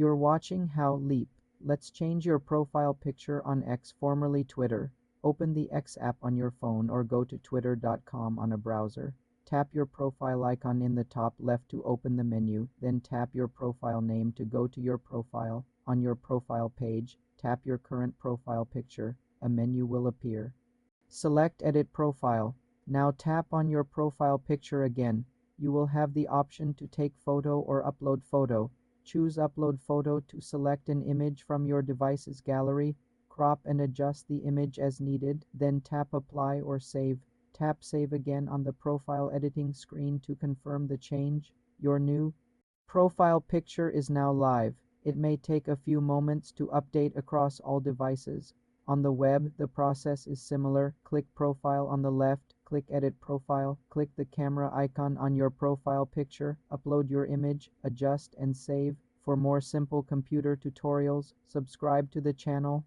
You're watching How Leap. Let's change your profile picture on X, formerly Twitter. Open the X app on your phone or go to twitter.com on a browser. Tap your profile icon in the top left to open the menu, then tap your profile name to go to your profile. On your profile page, tap your current profile picture. A menu will appear. Select Edit Profile. Now tap on your profile picture again. You will have the option to take photo or upload photo. Choose Upload Photo to select an image from your device's gallery. Crop and adjust the image as needed, then tap Apply or Save. Tap Save again on the profile editing screen to confirm the change. Your new profile picture is now live. It may take a few moments to update across all devices. On the web, the process is similar. Click Profile on the left, click Edit Profile, click the camera icon on your profile picture, upload your image, adjust and save. For more simple computer tutorials, subscribe to the channel.